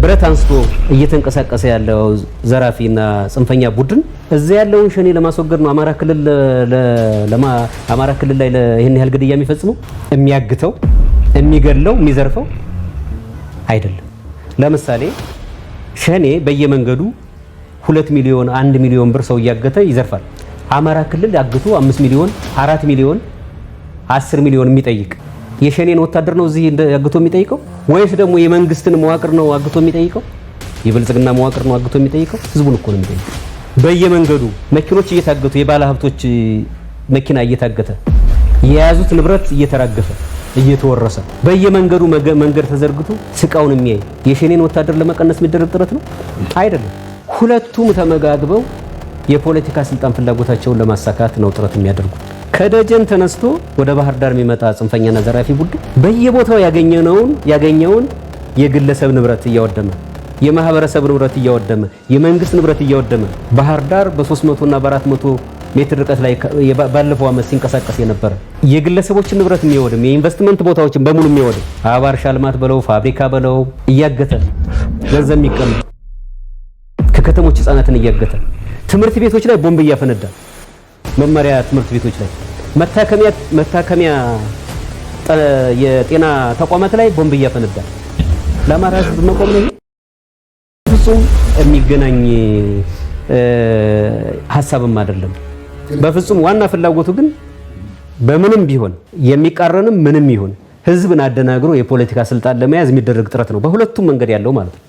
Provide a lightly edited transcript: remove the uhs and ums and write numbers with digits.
ብረት አንስቶ እየተንቀሳቀሰ ያለው ዘራፊና ጽንፈኛ ቡድን እዚያ ያለውን ሸኔ ለማስወገድ ነው አማራ ክልል ላይ ይሄን ያህል ግድያ የሚፈጽመው የሚያግተው የሚገድለው የሚዘርፈው አይደለም። ለምሳሌ ሸኔ በየመንገዱ 2 ሚሊዮን 1 ሚሊዮን ብር ሰው እያገተ ይዘርፋል። አማራ ክልል አግቶ 5 ሚሊዮን 4 ሚሊዮን 10 ሚሊዮን የሚጠይቅ የሸኔን ወታደር ነው እዚህ አግቶ የሚጠይቀው ወይስ ደግሞ የመንግስትን መዋቅር ነው አግቶ የሚጠይቀው? የብልጽግና መዋቅር ነው አግቶ የሚጠይቀው? ህዝቡን እኮ ነው የሚጠይቀው። በየመንገዱ መኪኖች እየታገቱ የባለ ሀብቶች መኪና እየታገተ የያዙት ንብረት እየተራገፈ እየተወረሰ በየመንገዱ መንገድ ተዘርግቶ ስቃውን የሚያይ የሸኔን ወታደር ለመቀነስ የሚደረግ ጥረት ነው አይደለም። ሁለቱም ተመጋግበው የፖለቲካ ስልጣን ፍላጎታቸውን ለማሳካት ነው ጥረት የሚያደርጉት። ከደጀን ተነስቶ ወደ ባህር ዳር የሚመጣ ጽንፈኛና ዘራፊ ቡድን በየቦታው ያገኘውን የግለሰብ ንብረት እያወደመ የማህበረሰብ ንብረት እያወደመ የመንግስት ንብረት እያወደመ ባህር ዳር በ300 እና በ400 ሜትር ርቀት ላይ ባለፈው ዓመት ሲንቀሳቀስ የነበረ የግለሰቦችን ንብረት የሚወድም የኢንቨስትመንት ቦታዎችን በሙሉ የሚወድም አባር ሻልማት በለው ፋብሪካ በለው እያገተ ገንዘብ የሚቀም ከከተሞች ህፃናትን እያገተ ትምህርት ቤቶች ላይ ቦምብ እያፈነዳ መመሪያ ትምህርት ቤቶች ላይ መታከሚያ የጤና ተቋማት ላይ ቦምብ እያፈነዳ ለአማራ ህዝብ መቆም ነው ፍጹም የሚገናኝ ሐሳብም አይደለም። በፍጹም ዋና ፍላጎቱ ግን በምንም ቢሆን የሚቃረንም ምንም ይሁን ህዝብን አደናግሮ የፖለቲካ ስልጣን ለመያዝ የሚደረግ ጥረት ነው። በሁለቱም መንገድ ያለው ማለት ነው።